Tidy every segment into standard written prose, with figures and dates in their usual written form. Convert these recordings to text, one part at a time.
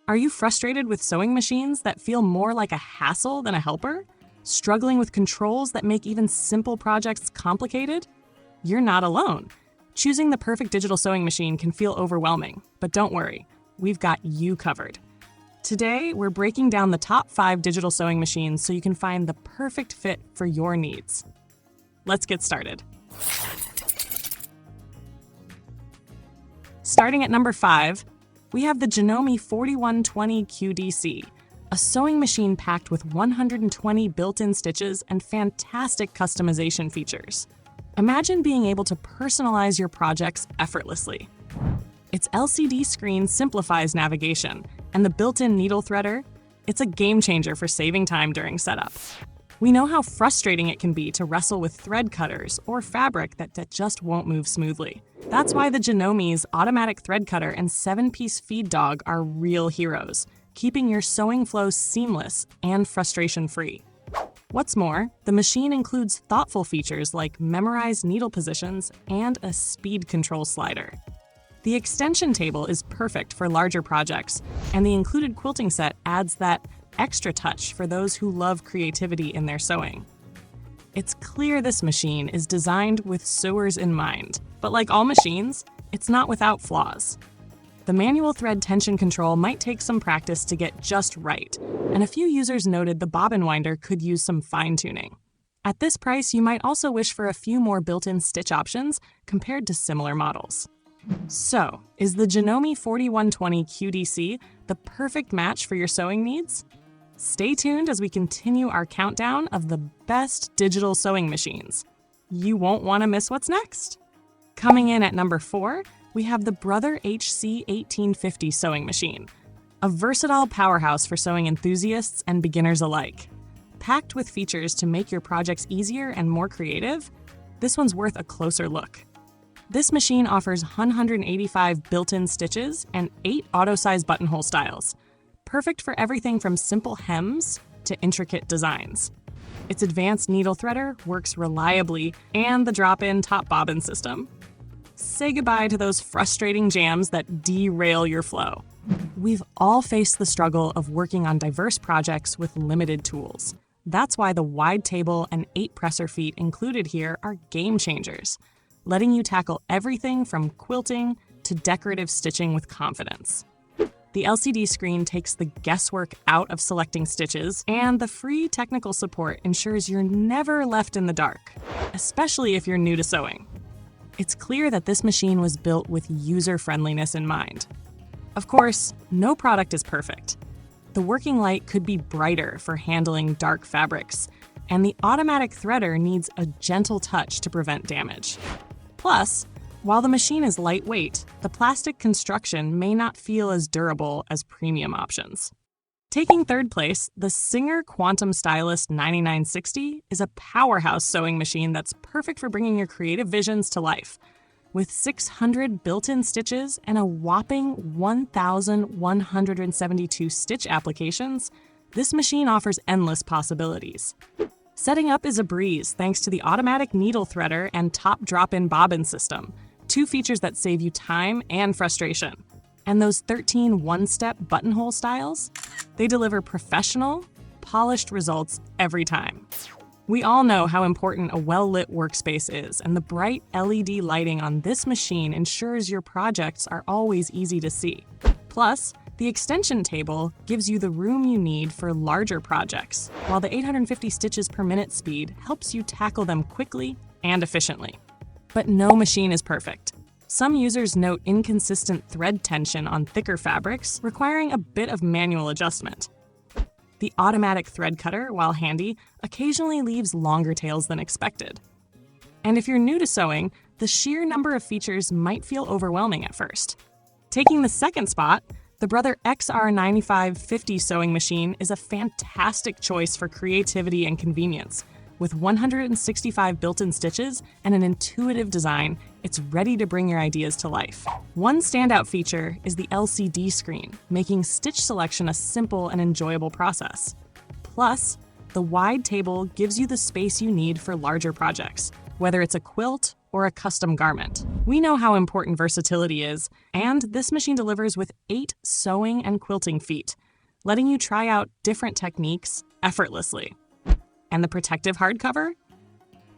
Are you frustrated with sewing machines that feel more like a hassle than a helper? Struggling with controls that make even simple projects complicated? You're not alone. Choosing the perfect digital sewing machine can feel overwhelming, but don't worry, we've got you covered. Today, we're breaking down the top 5 digital sewing machines so you can find the perfect fit for your needs. Let's get started. Starting at number 5, we have the Janome 4120 QDC, a sewing machine packed with 120 built-in stitches and fantastic customization features. Imagine being able to personalize your projects effortlessly. Its LCD screen simplifies navigation, and the built-in needle threader, it's a game changer for saving time during setup. We know how frustrating it can be to wrestle with thread cutters or fabric that just won't move smoothly. That's why the Janome's automatic thread cutter and 7-piece feed dog are real heroes, keeping your sewing flow seamless and frustration-free. What's more, the machine includes thoughtful features like memorized needle positions and a speed control slider. The extension table is perfect for larger projects, and the included quilting set adds that extra touch for those who love creativity in their sewing. It's clear this machine is designed with sewers in mind, but like all machines, it's not without flaws. The manual thread tension control might take some practice to get just right, and a few users noted the bobbin winder could use some fine-tuning. At this price, you might also wish for a few more built-in stitch options compared to similar models. So, is the Janome 4120 QDC the perfect match for your sewing needs? Stay tuned as we continue our countdown of the best digital sewing machines. You won't want to miss what's next. Coming in at number 4, we have the Brother HC 1850 sewing machine, a versatile powerhouse for sewing enthusiasts and beginners alike. Packed with features to make your projects easier and more creative, this one's worth a closer look. This machine offers 185 built-in stitches and 8 auto-size buttonhole styles, perfect for everything from simple hems to intricate designs. Its advanced needle threader works reliably, and the drop-in top bobbin system. Say goodbye to those frustrating jams that derail your flow. We've all faced the struggle of working on diverse projects with limited tools. That's why the wide table and 8 presser feet included here are game changers, letting you tackle everything from quilting to decorative stitching with confidence. The LCD screen takes the guesswork out of selecting stitches, and the free technical support ensures you're never left in the dark, especially if you're new to sewing. It's clear that this machine was built with user-friendliness in mind. Of course, no product is perfect. The working light could be brighter for handling dark fabrics, and the automatic threader needs a gentle touch to prevent damage. Plus, while the machine is lightweight, the plastic construction may not feel as durable as premium options. Taking third place, the Singer Quantum Stylist 9960 is a powerhouse sewing machine that's perfect for bringing your creative visions to life. With 600 built-in stitches and a whopping 1,172 stitch applications, this machine offers endless possibilities. Setting up is a breeze thanks to the automatic needle threader and top drop-in bobbin system, 2 features that save you time and frustration. And those 13 one-step buttonhole styles? They deliver professional, polished results every time. We all know how important a well-lit workspace is, and the bright LED lighting on this machine ensures your projects are always easy to see. Plus, the extension table gives you the room you need for larger projects, while the 850 stitches per minute speed helps you tackle them quickly and efficiently. But no machine is perfect. Some users note inconsistent thread tension on thicker fabrics, requiring a bit of manual adjustment. The automatic thread cutter, while handy, occasionally leaves longer tails than expected. And if you're new to sewing, the sheer number of features might feel overwhelming at first. Taking the second spot, the Brother XR9550 sewing machine is a fantastic choice for creativity and convenience. With 165 built-in stitches and an intuitive design, it's ready to bring your ideas to life. One standout feature is the LCD screen, making stitch selection a simple and enjoyable process. Plus, the wide table gives you the space you need for larger projects, whether it's a quilt or a custom garment. We know how important versatility is, and this machine delivers with 8 sewing and quilting feet, letting you try out different techniques effortlessly. And the protective hardcover?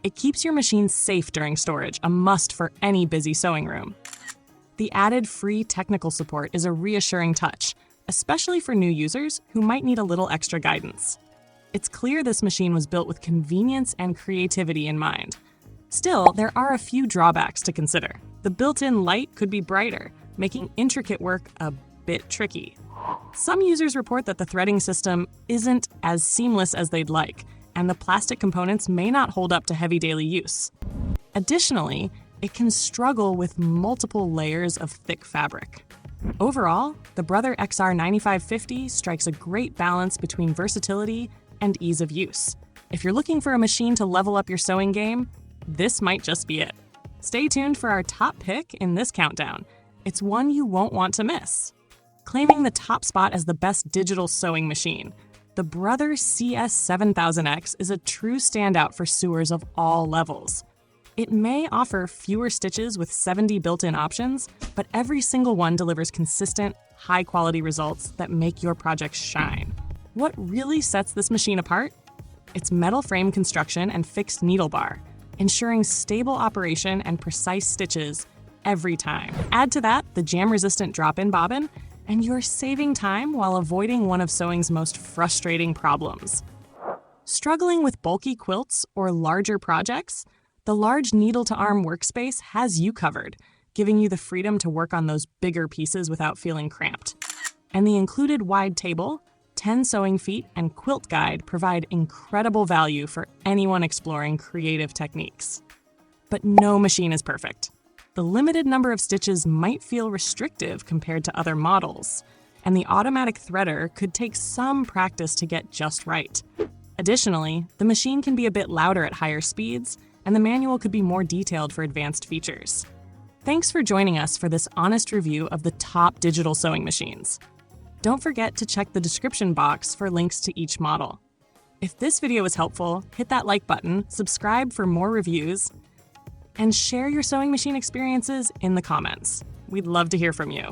It keeps your machine safe during storage, a must for any busy sewing room. The added free technical support is a reassuring touch, especially for new users who might need a little extra guidance. It's clear this machine was built with convenience and creativity in mind. Still, there are a few drawbacks to consider. The built-in light could be brighter, making intricate work a bit tricky. Some users report that the threading system isn't as seamless as they'd like, and the plastic components may not hold up to heavy daily use. Additionally, it can struggle with multiple layers of thick fabric. Overall, the Brother XR9550 strikes a great balance between versatility and ease of use. If you're looking for a machine to level up your sewing game, this might just be it. Stay tuned for our top pick in this countdown. It's one you won't want to miss. Claiming the top spot as the best digital sewing machine, the Brother CS7000X is a true standout for sewers of all levels. It may offer fewer stitches with 70 built-in options, but every single one delivers consistent, high-quality results that make your project shine. What really sets this machine apart? Its metal frame construction and fixed needle bar, ensuring stable operation and precise stitches every time. Add to that the jam-resistant drop-in bobbin, and you're saving time while avoiding one of sewing's most frustrating problems. Struggling with bulky quilts or larger projects? The large needle-to-arm workspace has you covered, giving you the freedom to work on those bigger pieces without feeling cramped. And the included wide table, 10 sewing feet, and quilt guide provide incredible value for anyone exploring creative techniques. But no machine is perfect. The limited number of stitches might feel restrictive compared to other models, and the automatic threader could take some practice to get just right. Additionally, the machine can be a bit louder at higher speeds, and the manual could be more detailed for advanced features. Thanks for joining us for this honest review of the top digital sewing machines. Don't forget to check the description box for links to each model. If this video was helpful, hit that like button, subscribe for more reviews, and share your sewing machine experiences in the comments. We'd love to hear from you.